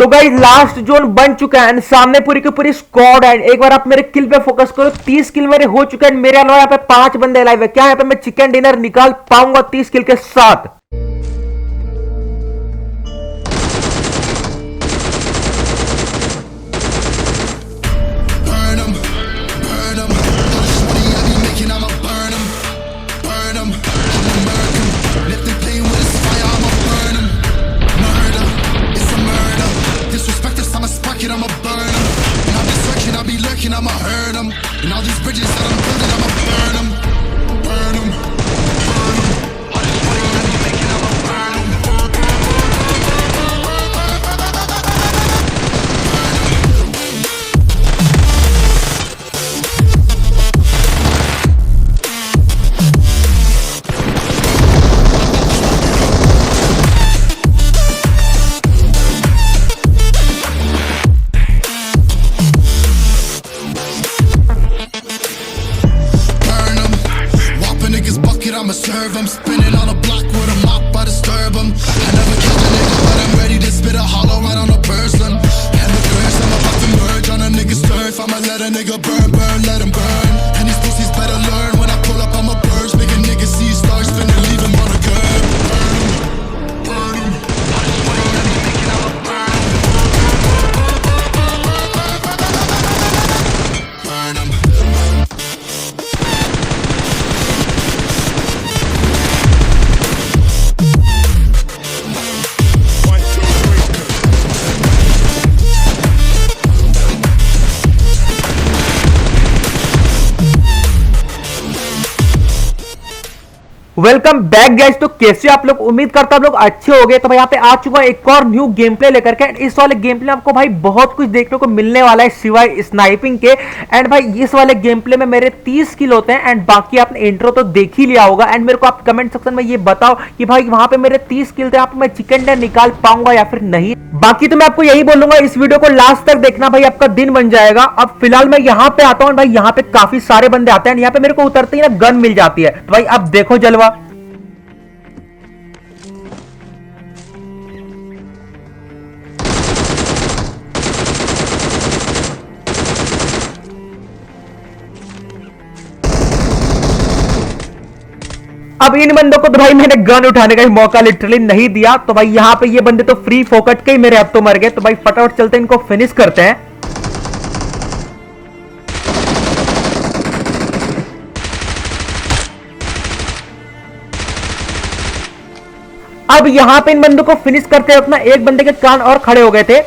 तो guys last zone बन चुका है एंड सामने पूरी की पूरी स्क्वाड है। एक बार आप मेरे किल पे फोकस करो, 30 किल मेरे हो चुके हैं। मेरे अलावा यहाँ पे 5 बंदे लाइव है। क्या यहाँ पे मैं चिकन डिनर निकाल पाऊंगा 30 किल के साथ? I'ma hurt them, and all these bridges that I'm building, I'ma burn them, burn them, burn them. All this money that we making, I'ma burn them, burn them. I'ma serve them, spinning on a block with a mop, I disturb them. I never killed a nigga, but I'm ready to spit a hollow right on a person. And the curse, I'm about to merge on a nigga's turf. I'ma let a nigga burn, burn, let him burn. And these pussies better learn. When I pull up, I'ma purge, make a nigga see stars spinning, leave him on a curb. Burn him, burn him. All this money that we making, I'ma burn him. Burn him. Welcome back guys. तो कैसे आप लोग, उम्मीद करता हूं आप लोग अच्छे हो गए। तो भाई यहाँ पे आ चुका है एक और न्यू गेम प्ले लेकर के। इस वाले गेम प्ले में आपको भाई बहुत कुछ देखने को मिलने वाला है सिवाय स्नाइपिंग के। एंड भाई इस वाले गेम प्ले में मेरे 30 किल होते हैं एंड बाकी आपने इंट्रो तो देख ही लिया होगा। एंड मेरे को आप कमेंट सेक्शन में ये बताओ कि भाई वहां पे मेरे 30 किल थे, आप मैं चिकन डिनर निकाल पाऊंगा या फिर नहीं। बाकी तो मैं आपको यही बोलूंगा, इस वीडियो को लास्ट तक देखना भाई, आपका दिन बन जाएगा। अब फिलहाल मैं यहाँ पे आता हूँ भाई, यहाँ पे काफी सारे बंदे आते हैं। यहाँ पे मेरे को उतरते ही ना गन मिल जाती है। तो भाई अब देखो जलवा। अब इन बंदों को तो भाई मैंने गन उठाने का ही मौका लिटरली नहीं दिया। तो भाई यहाँ पे ये बंदे तो फ्री फोकट के ही मेरे अब तो मर गए। तो भाई फटाफट चलते हैं, इनको फिनिश करते हैं। अब यहां पे इन बंदों को फिनिश करते वक्त ना एक बंदे के कान और खड़े हो गए थे।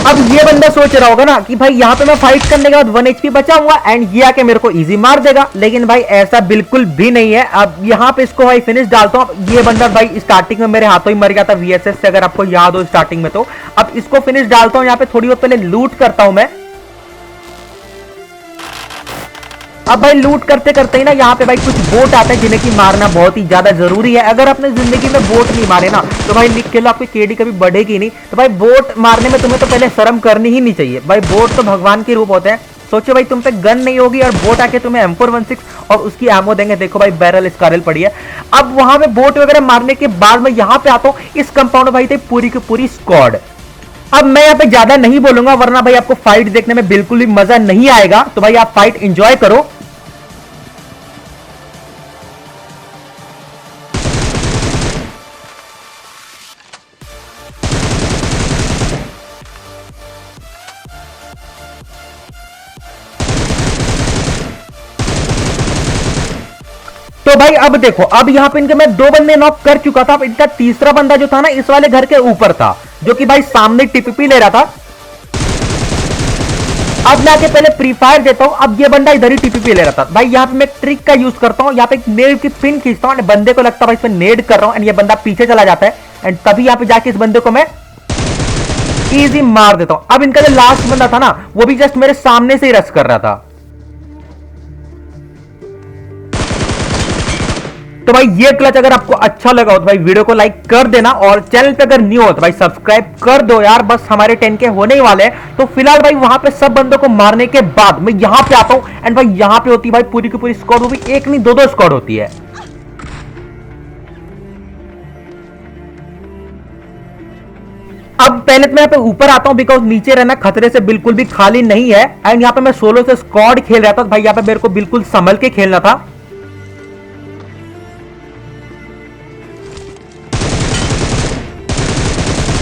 अब ये बंदा सोच रहा होगा ना कि भाई यहाँ पे मैं फाइट करने के बाद 1 HP बचा हुआ एंड ये आके मेरे को इजी मार देगा, लेकिन भाई ऐसा बिल्कुल भी नहीं है। अब यहाँ पे इसको भाई फिनिश डालता हूँ। ये बंदा भाई स्टार्टिंग में मेरे हाथों ही मर गया था VSS से, अगर आपको याद हो स्टार्टिंग में। तो अब इसको फिनिश डालता हूँ। यहाँ पे थोड़ी बहुत पहले लूट करता हूं मैं। अब भाई लूट करते करते ही ना यहाँ पे भाई कुछ बोट आते हैं जिन्हें की मारना बहुत ही ज्यादा जरूरी है। अगर अपने जिंदगी में बोट नहीं मारे ना तो भाई लिख के लो, आपकी केडी कभी बढ़ेगी नहीं। तो भाई बोट मारने में तुम्हें तो पहले शर्म करनी ही नहीं चाहिए। भाई बोट तो भगवान के रूप होते हैं। सोचो भाई तुम पे गन नहीं होगी और बोट आके तुम्हें M416 और उसकी एमो देंगे। देखो भाई बैरल स्कारल पड़ी है। अब वहां पे बोट वगैरह मारने के बाद मैं यहाँ पे आता हूँ। इस कंपाउंड में भाई थे पूरी की पूरी स्क्वाड। अब मैं यहाँ पे ज्यादा नहीं बोलूंगा वरना भाई आपको फाइट देखने में बिल्कुल भी मजा नहीं आएगा। तो भाई आप फाइट एंजॉय करो। तो भाई अब देखो, अब यहां पे इनके मैं 2 बंदे नॉक कर चुका था। अब इनका तीसरा बंदा जो था ना इस वाले घर के ऊपर था, जो कि भाई सामने टीपीपी ले रहा था। अब मैं आके पहले प्री फायर देता हूं। अब ये बंदा इधर ही टीपीपी ले रहा था। भाई यहाँ पे मैं ट्रिक का यूज करता हूँ। यहाँ पे एक नेड की पिन खींचता हूँ, बंदे को लगता है भाई इसमें नेड कर रहा हूँ एंड ये बंदा पीछे चला जाता है एंड तभी यहाँ पे जाके इस बंदे को मैं इजी मार देता हूं। अब इनका जो लास्ट बंदा था ना वो भी जस्ट मेरे सामने से ही रश कर रहा था। तो भाई ये क्लच अगर आपको अच्छा लगा हो तो भाई वीडियो को लाइक कर देना और चैनल पे अगर न्यू हो तो भाई सब्सक्राइब कर दो यार। बस हमारे 10K होने ही वाले हैं। तो फिलहाल भाई वहां पे सब बंदों को मारने के बाद मैं यहां पे आता हूं एंड भाई यहां पे होती है भाई पूरी की पूरी स्क्वाड। वो भी एक नहीं 2-2 स्क्वाड होती है। अब पहले तो मैं यहाँ पे ऊपर आता हूँ बिकॉज नीचे रहना खतरे से बिल्कुल भी खाली नहीं है। एंड यहाँ पे मैं सोलो से स्क्वाड खेल रहा था, तो भाई यहाँ पे मेरे को बिल्कुल संभल के खेलना था।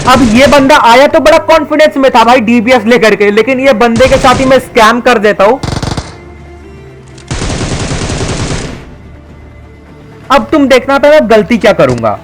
अब ये बंदा आया तो बड़ा कॉन्फिडेंस में था भाई डीबीएस लेकर के, लेकिन ये बंदे के साथ ही मैं स्कैम कर देता हूं। अब तुम देखना था मैं गलती क्या करूंगा।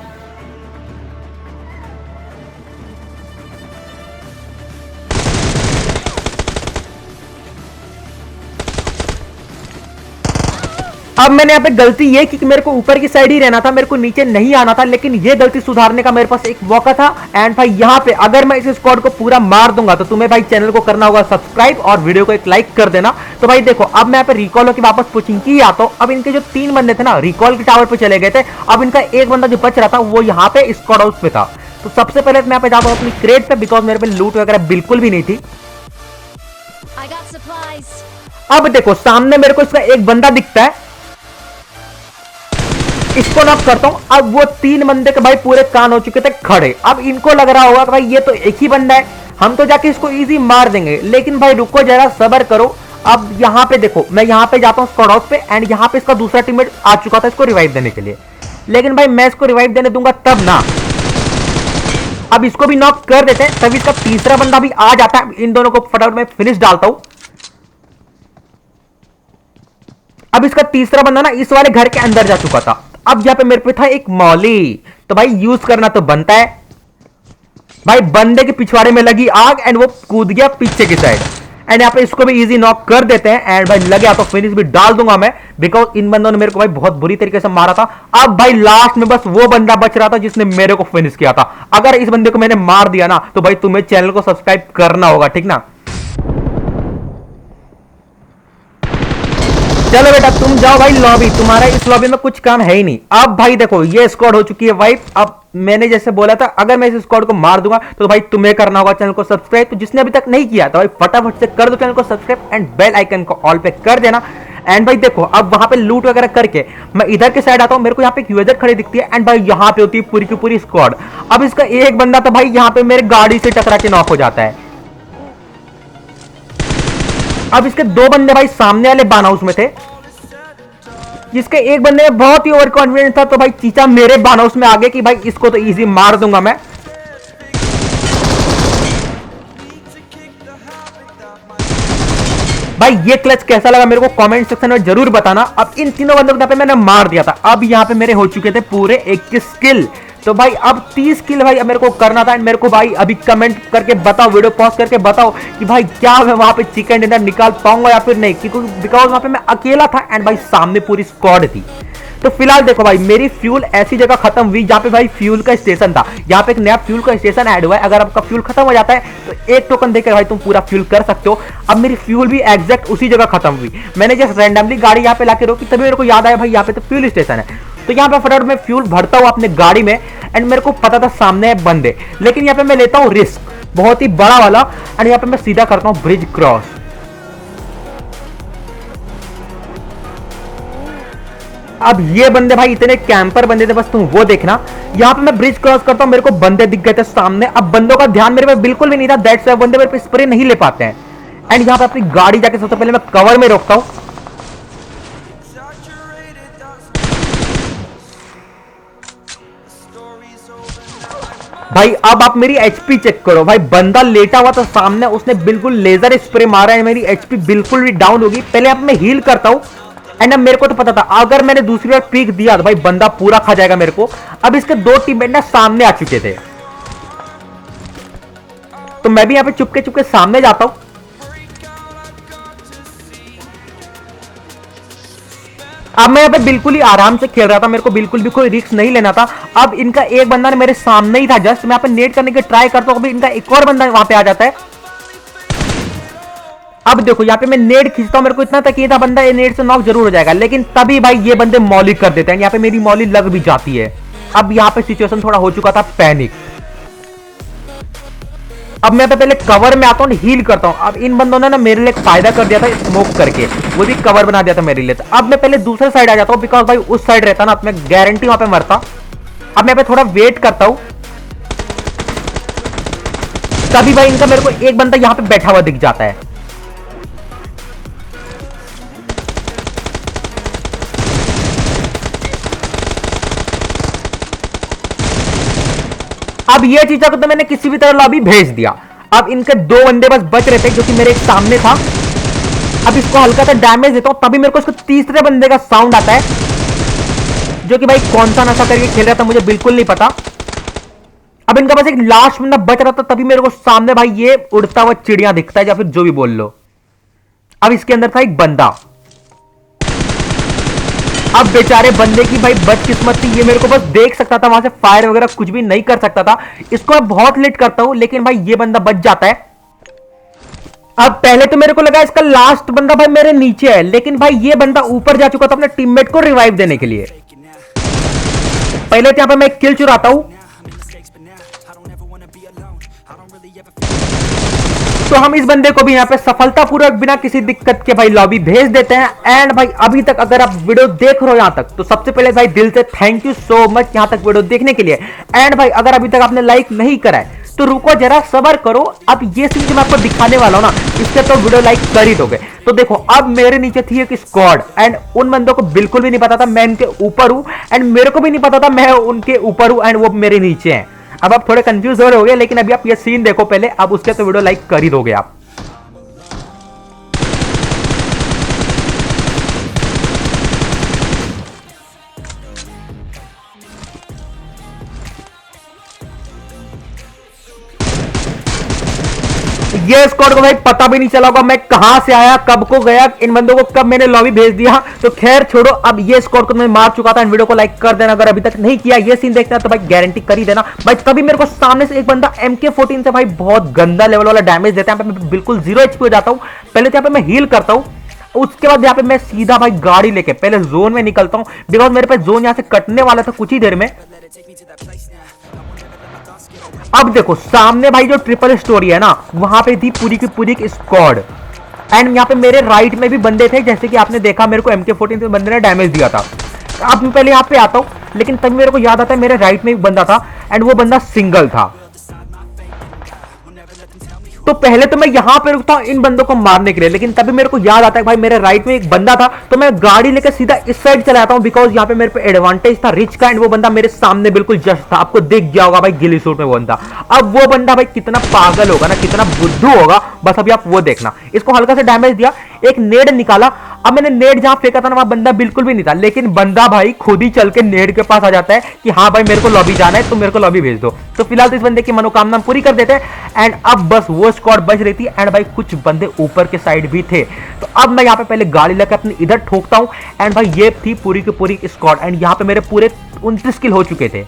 अब मैंने यहाँ पे गलती ये की कि मेरे को ऊपर की साइड ही रहना था, मेरे को नीचे नहीं आना था, लेकिन ये गलती सुधारने का मेरे पास एक मौका था। एंड भाई यहाँ पे अगर मैं इस स्क्वाड को पूरा मार दूंगा तो तुम्हें भाई चैनल को करना होगा सब्सक्राइब और वीडियो को एक लाइक कर देना। तो भाई देखो अब मैं यहाँ पे रिकॉल होकर वापस पुचिंकी आता हूँ। अब इनके जो 3 बंदे थे ना रिकॉल के टावर पे चले गए थे। अब इनका एक बंदा जो बच रहा था वो यहाँ पे स्क्वाड हाउस पे था। तो सबसे पहले मैं यहाँ पे जाता हूँ अपनी क्रेट पे बिकॉज मेरे पे लूट वगैरह बिल्कुल भी नहीं थी। अब देखो सामने मेरे को इसका एक बंदा दिखता है, इसको नॉक करता हूं। अब वो 3 बंदे के भाई पूरे कान हो चुके थे खड़े। अब इनको लग रहा होगा कि भाई ये तो एक ही बंदा है, हम तो जाके इसको इजी मार देंगे, लेकिन भाई रुको जरा सब्र करो। अब यहाँ पे देखो मैं यहाँ पे जाता हूँ स्क्वाड हाउस पे एंड यहाँ पे इसका दूसरा टीममेट आ चुका था इसको रिवाइव देने के लिए, लेकिन भाई मैं इसको रिवाइव देने दूंगा तब ना। अब इसको भी नॉक कर देते हैं, तभी इसका तीसरा बंदा भी आ जाता है। इन दोनों को फटाफट में फिनिश डालता हूं। अब इसका तीसरा बंदा ना इस वाले घर के अंदर जा चुका था। अब यहां पे मेरे पे था एक मौली, तो भाई यूज करना तो बनता है। भाई बंदे के पिछवाड़े में लगी आग एंड वो कूद गया पीछे की साइड। एंड यहाँ पे इसको भी इजी नॉक कर देते हैं एंड भाई लगे तो फिनिश भी डाल दूंगा मैं बिकॉज इन बंदों ने मेरे को भाई बहुत बुरी तरीके से मारा था। अब भाई लास्ट में बस वो बंदा बच रहा था जिसने मेरे को फिनिश किया था। अगर इस बंदे को मैंने मार दिया ना तो भाई तुम्हें चैनल को सब्सक्राइब करना होगा, ठीक ना। चलो बेटा तुम जाओ भाई लॉबी, तुम्हारा इस लॉबी में कुछ काम है ही नहीं। अब भाई देखो ये स्क्वाड हो चुकी है वाइप। अब मैंने जैसे बोला था अगर मैं इस स्क्वाड को मार दूंगा तो भाई तुम्हें करना होगा चैनल को सब्सक्राइब। तो जिसने अभी तक नहीं किया तो भाई फटाफट से कर दो चैनल को सब्सक्राइब एंड बेल आइकन को ऑल पे कर देना। एंड भाई देखो अब वहां पे लूट वगैरह करके मैं इधर के साइड आता हूं। मेरे को यहाँ पे यूएजर खड़ी दिखती है एंड भाई यहाँ पे होती है पूरी की पूरी स्क्वाड। अब इसका एक बंदा तो भाई यहाँ पे मेरे गाड़ी से टकरा के नॉक हो जाता है। अब इसके 2 बंदे भाई सामने वाले बान हाउस में थे, जिसके एक बंदे में बहुत ही ओवर कॉन्फिडेंस था। तो भाई चीचा मेरे बान हाउस में आ गए कि भाई इसको तो इजी मार दूंगा मैं। भाई ये क्लच कैसा लगा मेरे को कमेंट सेक्शन में जरूर बताना। अब इन तीनों बंदों को यहाँ पे मैंने मार दिया था। अब यहाँ पे मेरे हो चुके थे पूरे 21 किल। तो भाई अब 30 किल भाई अब मेरे को करना था। एंड मेरे को भाई अभी कमेंट करके बताओ, वीडियो पॉज करके बताओ कि भाई क्या मैं वहां पे चिकन डिनर निकाल पाऊंगा या फिर नहीं, क्योंकि बिकॉज वहां पे मैं अकेला था एंड भाई सामने पूरी स्क्वाड थी। तो फिलहाल देखो भाई मेरी फ्यूल ऐसी जगह खत्म हुई जहां पे भाई फ्यूल का स्टेशन था। यहाँ पे एक नया फ्यूल का स्टेशन ऐड हुआ है। अगर आपका फ्यूल खत्म हो जाता है तो 1 टोकन देकर भाई तुम पूरा फ्यूल कर सकते हो। अब मेरी फ्यूल भी एग्जैक्ट उसी जगह खत्म हुई। मैंने जस्ट रैंडमली गाड़ी यहाँ पे लाके रोकी, तभी मेरे को याद आया भाई यहाँ पे तो फ्यूल स्टेशन है। तो यहाँ पे फटाफट मैं फ्यूल भरता हूँ अपने गाड़ी में एंड मेरे को पता था सामने है बंदे, लेकिन यहाँ पे मैं लेता हूँ रिस्क बहुत ही बड़ा वाला एंड यहाँ पे मैं सीधा करता हूँ ब्रिज क्रॉस। अब ये बंदे भाई इतने कैंपर बंदे थे, बस तुम वो देखना। यहाँ पे मैं ब्रिज क्रॉस करता हूँ, मेरे को बंदे दिख गए थे सामने। अब बंदों का ध्यान मेरे पे बिल्कुल भी नहीं था, दैट्स व्हाई बंदे मेरे पे स्प्रे नहीं ले पाते हैं। एंड यहाँ पे अपनी गाड़ी जाके सबसे पहले मैं कवर में रोकता हूँ। भाई अब आप मेरी एचपी चेक करो। भाई बंदा लेटा हुआ था सामने, उसने बिल्कुल लेजर स्प्रे मारा है, मेरी एचपी बिल्कुल भी डाउन होगी। पहले अब मैं हील करता हूं एंड अब मेरे को तो पता था अगर मैंने दूसरी बार पीक दिया तो भाई बंदा पूरा खा जाएगा मेरे को। अब इसके 2 टीममेट ना सामने आ चुके थे, तो मैं भी यहां पे चुपके चुपके सामने जाता हूं। अब मैं यहाँ पे बिल्कुल ही आराम से खेल रहा था, मेरे को बिल्कुल भी कोई रिस्क नहीं लेना था। अब इनका एक बंदा ने मेरे सामने ही था, जस्ट मैं यहाँ पे नेट करने की ट्राई करता हूँ, अभी इनका एक और बंदा वहां पे आ जाता है। अब देखो यहाँ पे मैं नेट खींचता हूँ, मेरे को इतना तक ये था बंदा ये नेट से नॉक जरूर हो जाएगा, लेकिन तभी भाई ये बंदे मौली कर देते हैं। यहाँ पे मेरी मौली लग भी जाती है। अब यहाँ पे सिचुएशन थोड़ा हो चुका था पैनिक। अब मैं पहले कवर में आता हूँ, हील करता हूँ। अब इन बंदों ने ना मेरे लिए एक फायदा कर दिया था स्मोक करके, वो भी कवर बना दिया था मेरे लिए। अब मैं पहले दूसरे साइड आ जाता हूँ बिकॉज भाई उस साइड रहता ना तो मैं गारंटी वहां पे मरता। अब मैं पे थोड़ा वेट करता हूँ। तभी भाई इनका मेरे को एक बंदा यहां पे बैठा हुआ दिख जाता है। अब ये चीजों को तो मैंने किसी भी तरह लॉबी भेज दिया। अब इनके दो बंदे बस बच रहे थे जो कि मेरे एक सामने था। अब इसको हल्का सा डैमेज देता हूं, तभी मेरे को इसको तीसरे बंदे का साउंड आता है जो कि भाई कौन सा नशा करके खेल रहा था मुझे बिल्कुल नहीं पता। अब इनका बस एक लास्ट बंदा बच रहा था, तभी मेरे को सामने भाई ये उड़ता हुआ चिड़िया दिखता है या फिर जो भी बोल लो। अब इसके अंदर था एक बंदा। अब बेचारे बंदे की भाई बदकिस्मत थी, ये मेरे को बस देख सकता था, वहां से फायर वगैरह कुछ भी नहीं कर सकता था। इसको मैं बहुत लेट करता हूं लेकिन भाई ये बंदा बच जाता है। अब पहले तो मेरे को लगा इसका लास्ट बंदा भाई मेरे नीचे है, लेकिन भाई ये बंदा ऊपर जा चुका था अपने टीममेट को रिवाइव देने के लिए। पहले तो यहां पर मैं एक किल चुराता हूं, तो हम इस बंदे को भी यहां पे सफलतापूर्वक बिना किसी दिक्कत के भाई लॉबी भेज देते हैं। एंड भाई अभी तक अगर आप वीडियो देख रहे हो यहां तक, तो सबसे पहले भाई दिल से थैंक यू सो मच यहां तक वीडियो देखने के लिए। एंड भाई अगर अभी तक आपने लाइक नहीं करा है तो रुको जरा, सब्र करो। अब ये सीन जो मैं आपको दिखाने वाला हूं ना, इसके तो वीडियो लाइक कर ही दोगे। तो देखो अब मेरे नीचे थी एक स्क्वाड, एंड उन बंदों को बिल्कुल भी नहीं पता था मैं इनके ऊपर हूं, एंड मेरे को भी नहीं पता था मैं उनके ऊपर हूं एंड वो मेरे नीचे हैं। अब आप थोड़े कंफ्यूज हो रहे होगे, लेकिन अभी आप ये सीन देखो पहले, अब उसके तो वीडियो लाइक कर ही दोगे आप। ये स्क्वाड को भाई पता भी नहीं चला होगा मैं कहां से आया, कब को गया, इन बंदों को कब मैंने लॉबी भेज दिया। तो खैर छोड़ो, अब ये स्क्वाड को मैं मार चुका था। इन वीडियो को लाइक कर देना अगर अभी तक नहीं किया। ये सीन देखना तो भाई गारंटी कर ही देना भाई। तभी मेरे को सामने से एक बंदा MK14 से भाई बहुत गंदा लेवल वाला डैमेज देता है। यहाँ पे मैं बिल्कुल 0 HP हो जाता हूं। पहले तो यहाँ पे मैं हील करता हूं, उसके बाद यहाँ पे मैं सीधा भाई गाड़ी लेके पहले जोन में निकलता हूं, बिकॉज मेरे पास जोन यहां से कटने वाला था कुछ ही देर में। अब देखो सामने भाई जो ट्रिपल स्टोरी है ना, वहां पे थी पूरी की पूरी की स्क्वाड, एंड यहाँ पे मेरे राइट में भी बंदे थे, जैसे कि आपने देखा मेरे को MK14 से बंदे ने डैमेज दिया था। अब मैं पहले यहाँ पे आता हूँ, लेकिन तभी मेरे को याद आता है मेरे राइट में भी बंदा था एंड वो बंदा सिंगल था। तो पहले तो मैं यहां पे रुकता हूं इन बंदों को मारने के लिए, लेकिन तभी मेरे को याद आता है भाई मेरे राइट में एक बंदा था, तो मैं गाड़ी लेकर सीधा इस साइड चला जाता हूं, बिकॉज यहां पे मेरे पे एडवांटेज था रिच का, एंड वो बंदा मेरे सामने बिल्कुल जस्ट था। आपको दिख गया होगा भाई गिली सूट में वो बंदा। अब वो बंदा भाई कितना पागल होगा ना, कितना बुद्धू होगा, बस अभी आप वो देखना। इसको हल्का सा डैमेज दिया, एक नेड निकाला। अब मैंने नेड जहां फेंका था ना वहां बंदा बिल्कुल भी नहीं था, लेकिन बंदा भाई खुद ही चल के नेड के पास आ जाता है कि हाँ भाई मेरे को लॉबी जाना है, तो मेरे को लॉबी भेज दो। तो फिलहाल तो इस बंदे की मनोकामना पूरी कर देते हैं। एंड अब बस वो स्क्वाड बच रही थी, एंड भाई कुछ बंदे ऊपर के साइड भी थे। तो अब मैं यहाँ पे पहले गाड़ी लेकर अपनी इधर ठोकता हूँ, एंड भाई ये थी पूरी की पूरी स्क्वाड, एंड यहाँ पे मेरे पूरे 29 किल हो चुके थे।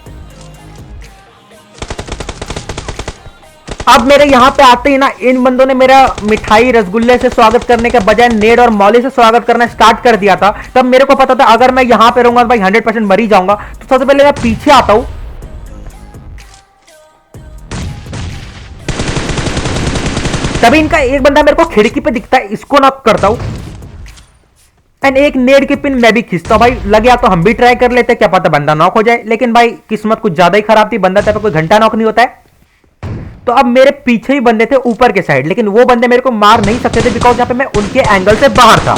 अब मेरे यहां पे आते ही ना इन बंदों ने मेरा मिठाई रसगुल्ले से स्वागत करने के बजाय नेड और मौली से स्वागत करना स्टार्ट कर दिया था। तब मेरे को पता था अगर मैं यहां पे रहूंगा तो भाई 100% मर ही जाऊंगा। तो सबसे पहले मैं पीछे आता हूं, तभी इनका एक बंदा मेरे को खिड़की पे दिखता है, इसको नॉक करता हूं, एंड एक नेड की पिन मैं भी खींचता हूं। भाई लग गया तो हम भी ट्राई कर लेते, क्या पता बंदा नॉक हो जाए, लेकिन भाई किस्मत कुछ ज्यादा ही खराब थी, बंदा तब कोई घंटा नॉक नहीं होता है। तो अब मेरे पीछे ही बंदे थे ऊपर के साइड, लेकिन वो बंदे मेरे को मार नहीं सकते थे, बिकॉज यहाँ पे मैं उनके एंगल से बाहर था।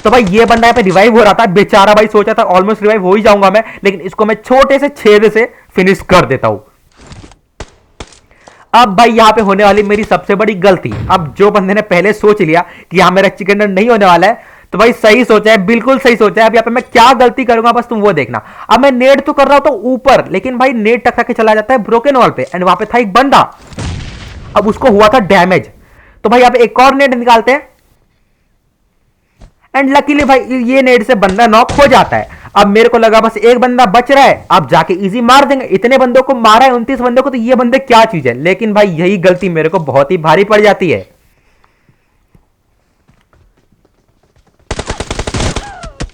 तो भाई ये बंदा यहाँ पे रिवाइव हो रहा था, बेचारा भाई सोचा था ऑलमोस्ट रिवाइव हो ही जाऊंगा मैं, लेकिन इसको मैं छोटे से छेद से फिनिश कर देता हूं। अब भाई यहाँ पे होने वाली मेरी सबसे बड़ी गलती, अब जो बंदे ने पहले सोच लिया कि यहाँ मेरा चिकन डिनर नहीं होने वाला है, तो भाई सही सोचा है, बिल्कुल सही सोचा है। अब यहाँ पे मैं क्या गलती करूंगा बस तुम वो देखना। अब मैं नेट तो कर रहा हूं तो ऊपर, लेकिन भाई नेट टकरा के चला जाता है ब्रोकन वॉल पे, एंड वहां पे था एक बंदा, अब उसको हुआ था डैमेज। तो भाई यहाँ पे एक और नेट निकालते हैं, एंड लकीली भाई ये नेट से बंदा नॉक हो जाता है। अब मेरे को लगा बस एक बंदा बच रहा है, अब जाके इजी मार देंगे। इतने बंदों को मारा है, 29 बंदों को, तो ये बंदे क्या चीज है, लेकिन भाई यही गलती मेरे को बहुत ही भारी पड़ जाती है।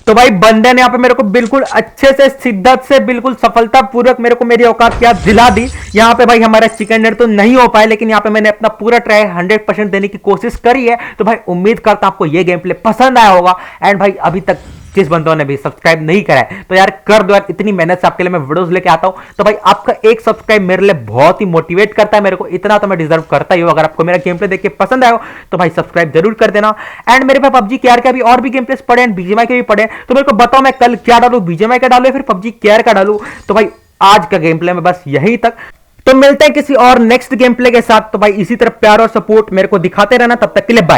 तो भाई बंदे ने यहाँ पे मेरे को बिल्कुल अच्छे से शिद्दत से बिल्कुल सफलतापूर्वक मेरे को मेरी औकात क्या दिला दी। यहाँ पे भाई हमारा चिकन डिनर तो नहीं हो पाया, लेकिन यहाँ पे मैंने अपना पूरा ट्राई 100% देने की कोशिश करी है। तो भाई उम्मीद करता हूं आपको ये गेम प्ले पसंद आया होगा, एंड भाई अभी तक जिस बंदों ने भी सब्सक्राइब नहीं करा है तो यार कर दो यार, इतनी मेहनत से आपके लिए मैं वीडियोस लेके आता हूं। तो भाई आपका एक सब्सक्राइब मेरे लिए बहुत ही मोटिवेट करता है, मेरे को इतना तो मैं डिजर्व करता ही हूं। अगर आपको मेरा गेम प्ले देख के पसंद आया हो तो भाई सब्सक्राइब जरूर कर देना। एंड मेरे पास पबजी केआर के अभी और भी गेम प्लेस पड़े हैं, बीजीएमआई के भी पड़े हैं, तो मेरे को बताओ मैं कल क्या डालू, बीजीएमआई का डालू या फिर पबजी केआर का डालू। तो भाई आज का गेम प्ले में बस यही तक, तो मिलते हैं किसी और नेक्स्ट गेम प्ले के साथ। तो भाई इसी तरह प्यार और सपोर्ट मेरे को दिखाते रहना, तब तक के लिए बाय।